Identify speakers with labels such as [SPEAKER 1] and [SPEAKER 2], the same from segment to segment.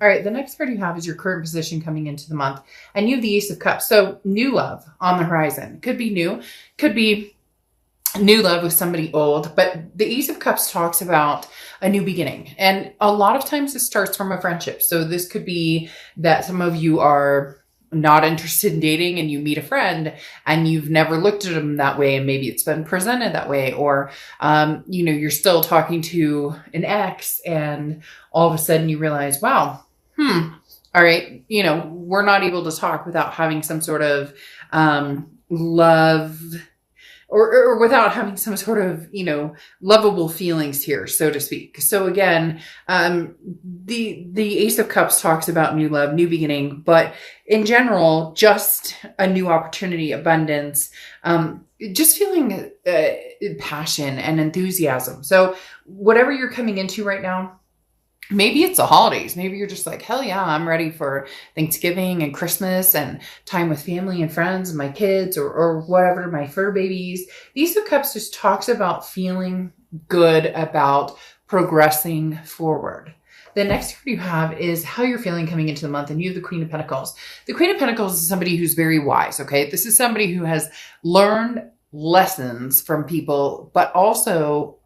[SPEAKER 1] All right, the next card you have is your current position coming into the month, and you have the Ace of Cups. So new love on the horizon. Could be new, could be new love with somebody old, but the Ace of Cups talks about a new beginning. And a lot of times it starts from a friendship. So this could be that some of you are not interested in dating and you meet a friend and you've never looked at them that way, and maybe it's been presented that way, or you're still talking to an ex and all of a sudden you realize, wow, all right, we're not able to talk without having some sort of love, or without having some sort of, lovable feelings here, so to speak. So again, the Ace of Cups talks about new love, new beginning, but in general, just a new opportunity, abundance, just feeling passion and enthusiasm. So whatever you're coming into right now, maybe it's the holidays. Maybe you're just like, hell yeah, I'm ready for Thanksgiving and Christmas and time with family and friends and my kids, or whatever, my fur babies. The Ace of Cups just talks about feeling good about progressing forward. The next card you have is how you're feeling coming into the month, and you have the Queen of Pentacles. The Queen of Pentacles is somebody who's very wise, okay? This is somebody who has learned lessons from people, but also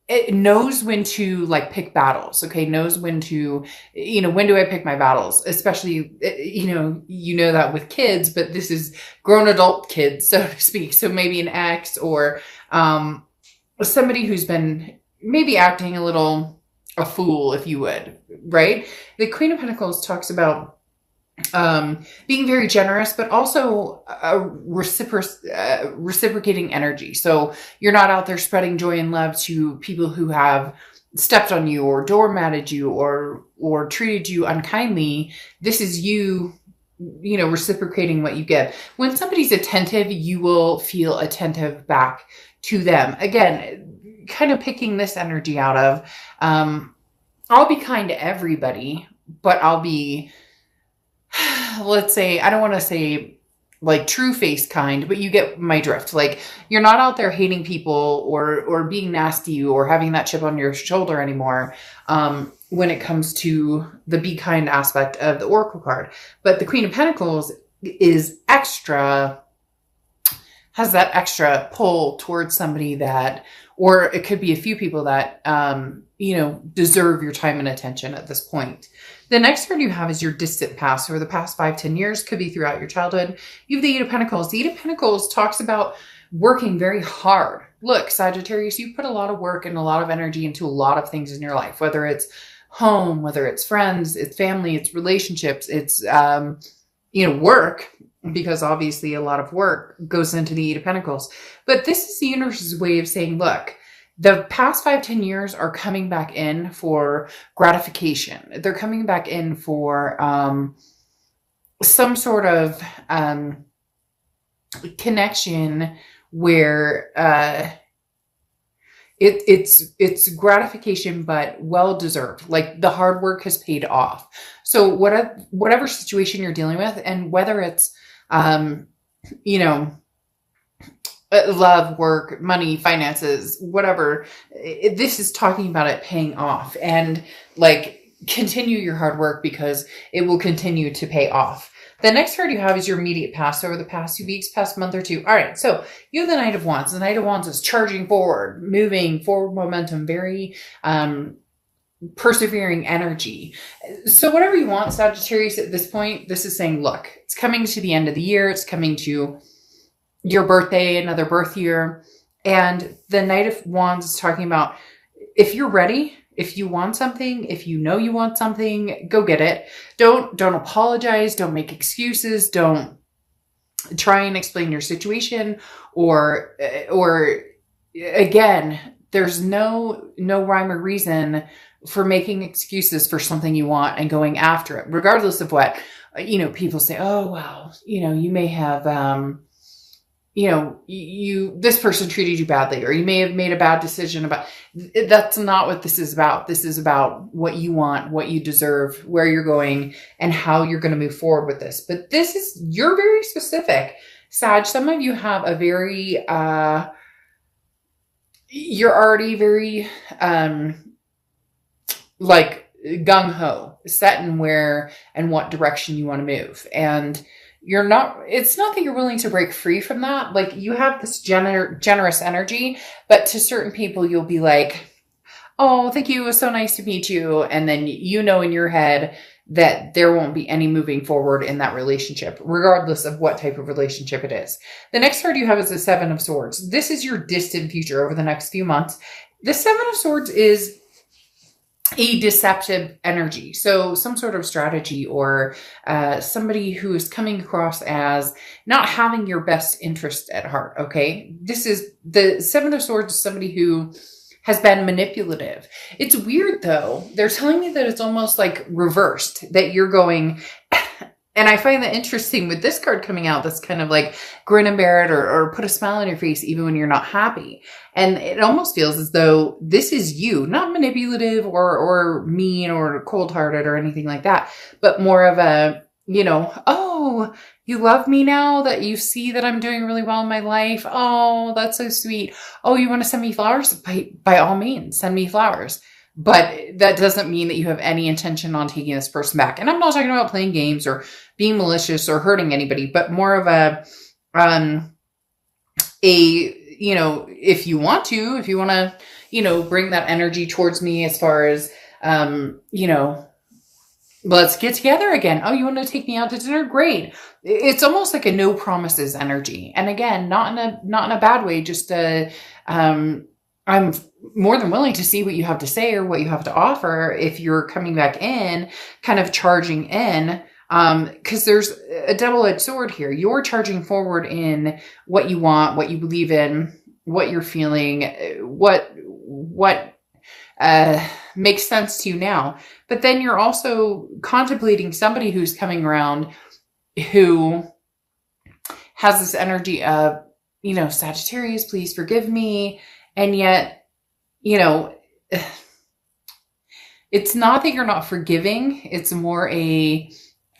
[SPEAKER 1] it knows when to pick battles, okay? Knows when to, when do I pick my battles? Especially, that with kids, but this is grown adult kids, so to speak. So maybe an ex, or somebody who's been maybe acting a little a fool, if you would, right? The Queen of Pentacles talks about being very generous, but also reciprocating energy. So you're not out there spreading joy and love to people who have stepped on you or doormatted you or treated you unkindly. This is you reciprocating what you give. When somebody's attentive, you will feel attentive back to them. Again, kind of picking this energy out of, I'll be kind to everybody, but I'll be, let's say, I don't want to say true face kind, but you get my drift. You're not out there hating people or being nasty or having that chip on your shoulder anymore when it comes to the be kind aspect of the Oracle card. But the Queen of Pentacles is has that extra pull towards somebody that, or it could be a few people that, deserve your time and attention at this point. The next card you have is your distant past, or the past 5-10 years, could be throughout your childhood. You have the Eight of Pentacles. The Eight of Pentacles talks about working very hard. Look, Sagittarius, you put a lot of work and a lot of energy into a lot of things in your life, whether it's home, whether it's friends, it's family, it's relationships, it's, work, because obviously a lot of work goes into the Eight of Pentacles. But this is the universe's way of saying, look, the past 5-10 years are coming back in for gratification. They're coming back in for some sort of connection where it's gratification, but well deserved. The hard work has paid off. So whatever situation you're dealing with, and whether it's love, work, money, finances, whatever, this is talking about it paying off, and continue your hard work because it will continue to pay off. The next card you have is your immediate past, over the past 2 weeks, past month or two. All right. So you have the Knight of Wands. The Knight of Wands is charging forward, moving forward momentum, very, persevering energy. So whatever you want, Sagittarius, at this point, this is saying, look, it's coming to the end of the year. It's coming to your birthday, another birth year. And the Knight of Wands is talking about, if you're ready, if you want something, if you know you want something, go get it. Don't apologize. Don't make excuses. Don't try and explain your situation, or again, there's no rhyme or reason for making excuses for something you want and going after it, regardless of what, people say, oh, well, you may have, this person treated you badly, or you may have made a bad decision about. That's not what this is about. This is about what you want, what you deserve, where you're going, and how you're going to move forward with this. But you're very specific, Sag. Some of you have a very, you're already very, gung-ho, set in where and what direction you want to move. And it's not that you're willing to break free from that. Like, you have this generous energy, but to certain people, you'll be like, oh, thank you. It was so nice to meet you. And then in your head that there won't be any moving forward in that relationship, regardless of what type of relationship it is. The next card you have is the Seven of Swords. This is your distant future over the next few months. The Seven of Swords is a deceptive energy. So some sort of strategy, or somebody who is coming across as not having your best interest at heart. Okay. This is the Seven of Swords is somebody who has been manipulative. It's weird though. They're telling me that it's almost like reversed, that you're going, and I find that interesting with this card coming out, that's kind of like grin and bear it, or put a smile on your face even when you're not happy. And it almost feels as though this is you, not manipulative or mean or cold-hearted or anything like that, but more of a, oh, you love me now that you see that I'm doing really well in my life. Oh, that's so sweet. Oh, you want to send me flowers? By all means, send me flowers. But that doesn't mean that you have any intention on taking this person back. And I'm not talking about playing games or being malicious or hurting anybody, but more of if you want to, bring that energy towards me as far as, let's get together again. Oh, you want to take me out to dinner? Great. It's almost like a no promises energy. And again, not in a bad way, just I'm more than willing to see what you have to say or what you have to offer if you're coming back in, kind of charging in. Because there's a double-edged sword here. You're charging forward in what you want, what you believe in, what you're feeling, what makes sense to you now. But then you're also contemplating somebody who's coming around who has this energy of, Sagittarius, please forgive me. And yet, it's not that you're not forgiving. It's more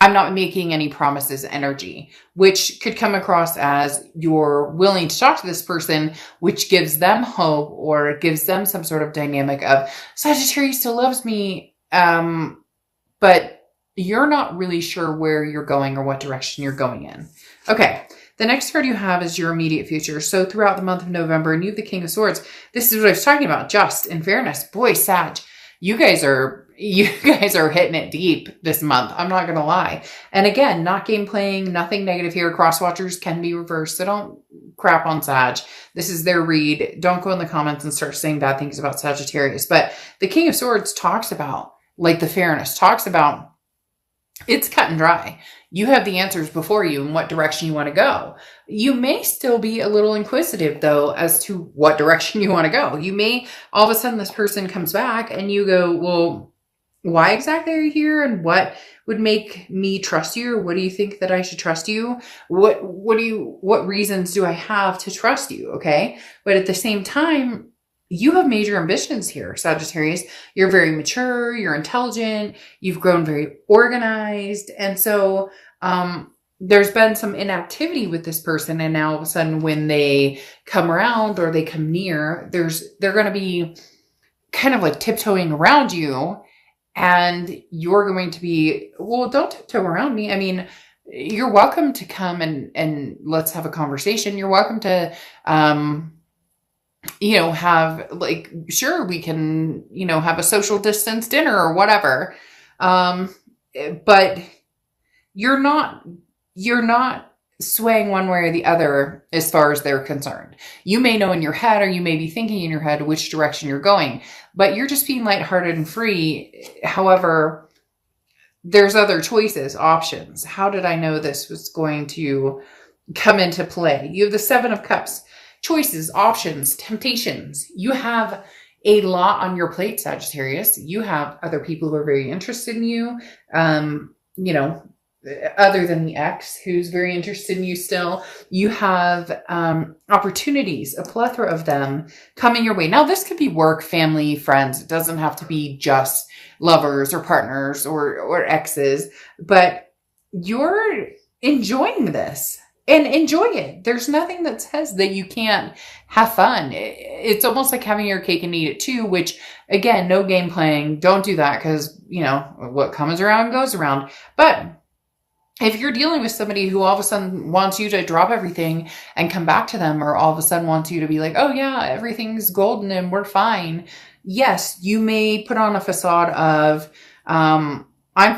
[SPEAKER 1] I'm not making any promises energy, which could come across as you're willing to talk to this person, which gives them hope or gives them some sort of dynamic of Sagittarius still loves me. But you're not really sure where you're going or what direction you're going in. Okay. The next card you have is your immediate future. So throughout the month of November, and you have the King of Swords. This is what I was talking about. Just in fairness, boy, Sag, you guys are hitting it deep this month. I'm not going to lie. And again, not game playing, nothing negative here. Cross watchers can be reversed. So don't crap on Sag. This is their read. Don't go in the comments and start saying bad things about Sagittarius. But the King of Swords talks about, like the fairness, talks about it's cut and dry. You have the answers before you and what direction you want to go. You may still be a little inquisitive, though, as to what direction you want to go. You may, all of a sudden, this person comes back and you go, well, why exactly are you here? And what would make me trust you? Or what do you think that I should trust you? What reasons do I have to trust you? Okay. But at the same time, you have major ambitions here, Sagittarius. You're very mature, you're intelligent, you've grown very organized. And so there's been some inactivity with this person. And now all of a sudden when they come around or they come near, they're going to be kind of like tiptoeing around you. And you're going to be, well, don't tiptoe around me. I mean, you're welcome to come and let's have a conversation. You're welcome to, have like, sure, we can, have a social distance dinner or whatever. But you're not swaying one way or the other as far as they're concerned. You may know in your head, or you may be thinking in your head which direction you're going, but you're just being lighthearted and free. However, there's other choices, options. How did I know this was going to come into play? You have the Seven of Cups. Choices, options, temptations. You have a lot on your plate, Sagittarius. You have other people who are very interested in you, other than the ex who's very interested in you still. You have opportunities, a plethora of them coming your way. Now, this could be work, family, friends. It doesn't have to be just lovers or partners or exes, but you're enjoying this. and enjoy it. There's nothing that says that you can't have fun. It's almost like having your cake and eat it too, which again, no game playing. Don't do that because, what comes around goes around. But if you're dealing with somebody who all of a sudden wants you to drop everything and come back to them, or all of a sudden wants you to be like, oh yeah, everything's golden and we're fine. Yes, you may put on a facade of, I'm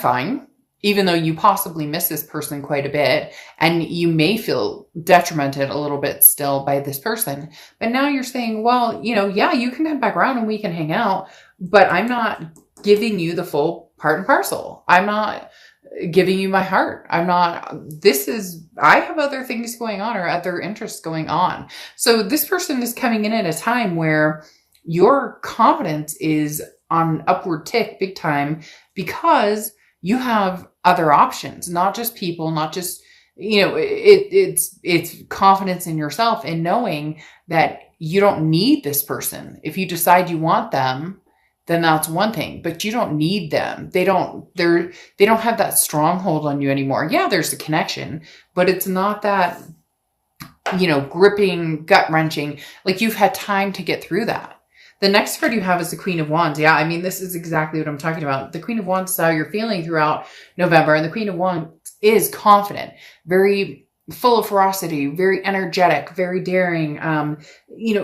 [SPEAKER 1] fine, even though you possibly miss this person quite a bit, and you may feel detrimented a little bit still by this person. But now you're saying, well, yeah, you can come back around and we can hang out, but I'm not giving you the full part and parcel. I'm not giving you my heart. I have other things going on or other interests going on. So this person is coming in at a time where your confidence is on upward tick big time because you have other options, not just people, not just, it's confidence in yourself and knowing that you don't need this person. If you decide you want them, then that's one thing, but you don't need them. They don't have that stronghold on you anymore. Yeah, there's a connection, but it's not that, gripping, gut wrenching. Like you've had time to get through that. The next card you have is the Queen of Wands. Yeah, I mean, this is exactly what I'm talking about. The Queen of Wands is how you're feeling throughout November. And the Queen of Wands is confident, very full of ferocity, very energetic, very daring.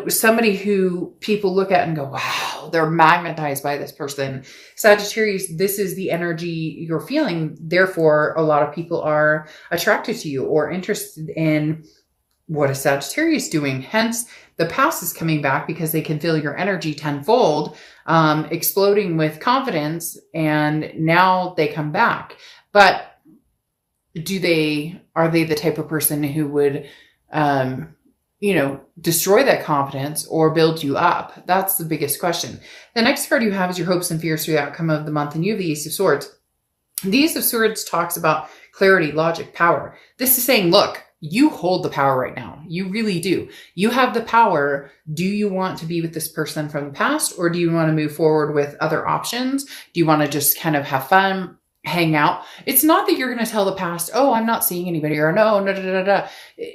[SPEAKER 1] Somebody who people look at and go, wow, they're magnetized by this person. Sagittarius, this is the energy you're feeling. Therefore, a lot of people are attracted to you or interested in what is Sagittarius doing. Hence, the past is coming back because they can feel your energy tenfold, exploding with confidence, and now they come back. But are they the type of person who would, destroy that confidence or build you up? That's the biggest question. The next card you have is your hopes and fears for the outcome of the month, and you have the Ace of Swords. The Ace of Swords talks about clarity, logic, power. This is saying, look, you hold the power right now. You really do. You have the power. Do you want to be with this person from the past, or do you want to move forward with other options? Do you want to just kind of have fun, hang out? It's not that you're going to tell the past, oh, I'm not seeing anybody, or no.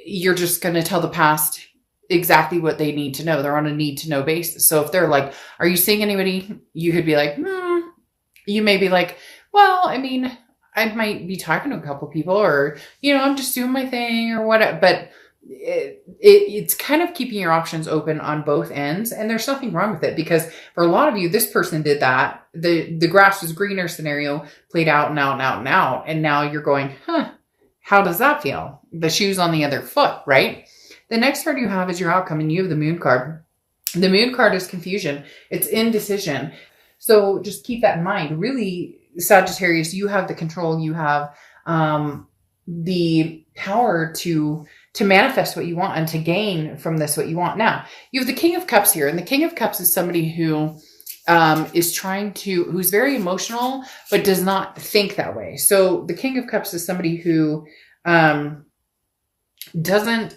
[SPEAKER 1] You're just going to tell the past exactly what they need to know. They're on a need to know basis. So if they're like, are you seeing anybody? You could be like, you may be like, well, I mean, I might be talking to a couple people, or, I'm just doing my thing or whatever. But it's kind of keeping your options open on both ends. And there's nothing wrong with it, because for a lot of you, this person did that. The grass was greener scenario played out and out and out and out. And now you're going, how does that feel? The shoe's on the other foot, right? The next card you have is your outcome, and you have the Moon card. The Moon card is confusion. It's indecision. So just keep that in mind. Really, Sagittarius, you have the control. You have the power to manifest what you want and to gain from this what you want. Now, you have the King of Cups here, and the King of Cups is somebody who who's very emotional, but does not think that way. So the King of Cups is somebody who doesn't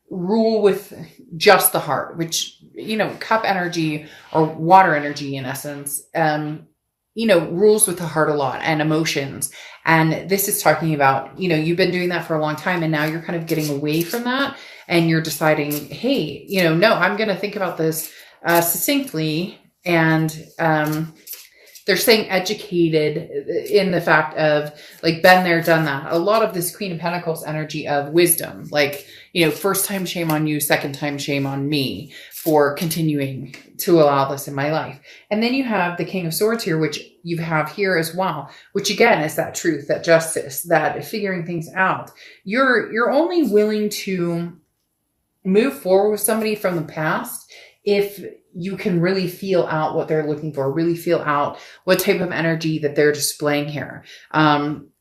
[SPEAKER 1] rule with just the heart, which, cup energy or water energy in essence, rules with the heart a lot, and emotions. And this is talking about, you've been doing that for a long time, and now you're kind of getting away from that, and you're deciding, hey, no, I'm going to think about this succinctly. And they're saying educated in the fact of like, been there, done that. A lot of this Queen of Pentacles energy of wisdom, like, first time shame on you, second time shame on me for continuing to allow this in my life. And then you have the King of Swords here, which you have here as well, which again is that truth, that justice, that figuring things out. You're only willing to move forward with somebody from the past if you can really feel out what they're looking for, really feel out what type of energy that they're displaying here.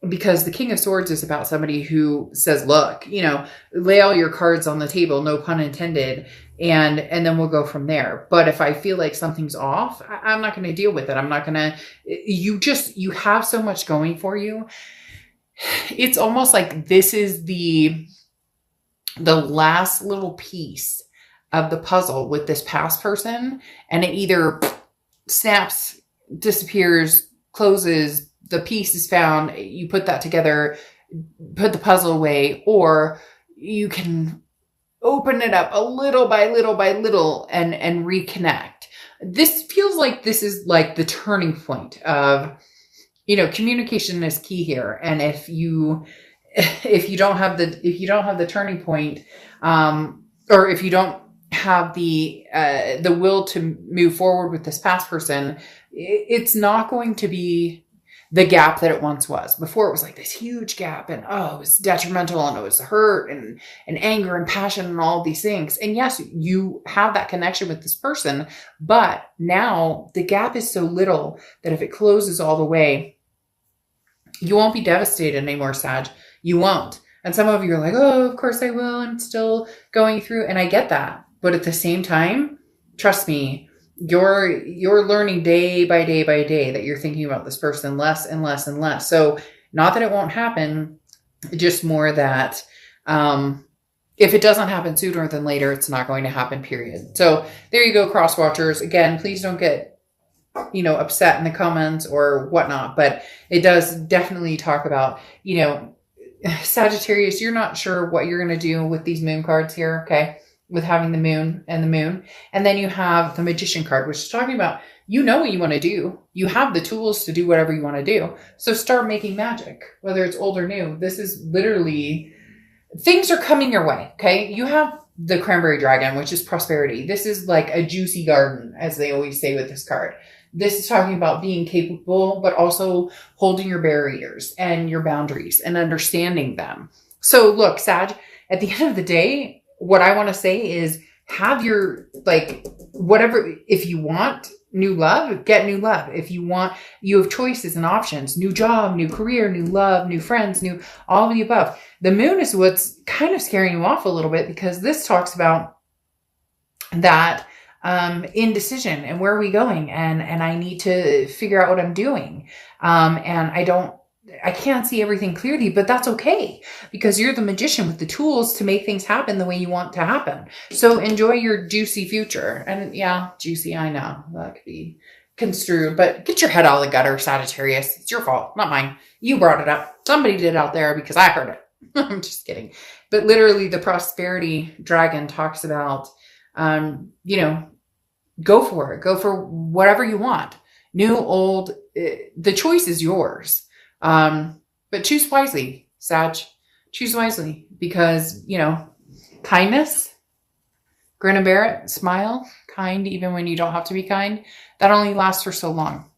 [SPEAKER 1] Because the King of Swords is about somebody who says, look, lay all your cards on the table, no pun intended, and then we'll go from there. But if I feel like something's off, I'm not going to deal with it. I'm not going to, you have so much going for you. It's almost like this is the last little piece of the puzzle with this past person, and it either snaps, disappears, closes, the piece is found, you put that together, put the puzzle away, or you can open it up a little by little by little and reconnect. This feels like this is like the turning point of, communication is key here. And if you don't have the turning point, or if you don't have the will to move forward with this past person, it's not going to be the gap that it once was. Before, it was like this huge gap, and it was detrimental, and it was hurt and anger and passion and all these things. And yes, you have that connection with this person, but now the gap is so little that if it closes all the way, you won't be devastated anymore, Sag. You won't. And some of you are like, oh, of course I will. I'm still going through. And I get that. But at the same time, trust me, you're learning day by day by day that you're thinking about this person less and less and less. So not that it won't happen, just more that if it doesn't happen sooner than later, it's not going to happen, period. So there you go, cross watchers. Again, please don't get upset in the comments or whatnot, but it does definitely talk about, Sagittarius, you're not sure what you're going to do with these moon cards here. Okay. With having the moon. And then you have the Magician card, which is talking about, what you want to do. You have the tools to do whatever you want to do. So start making magic, whether it's old or new. This is literally, things are coming your way. Okay. You have the Cranberry Dragon, which is prosperity. This is like a juicy garden, as they always say with this card. This is talking about being capable, but also holding your barriers and your boundaries and understanding them. So look, Sag, at the end of the day, what I want to say is have your, whatever, if you want new love, get new love. If you have choices and options, new job, new career, new love, new friends, new, all of the above. The moon is what's kind of scaring you off a little bit, because this talks about that indecision and where are we going? And I need to figure out what I'm doing. And I can't see everything clearly, but that's okay, because you're the magician with the tools to make things happen the way you want to happen. So enjoy your juicy future. And yeah, juicy, I know that could be construed, but get your head out of the gutter, Sagittarius. It's your fault, not mine. You brought it up. Somebody did out there because I heard it. I'm just kidding. But literally the prosperity dragon talks about, go for it. Go for whatever you want. New, old, the choice is yours. But choose wisely, Sag. Choose wisely, because, kindness, grin and bear it, smile, kind, even when you don't have to be kind, that only lasts for so long.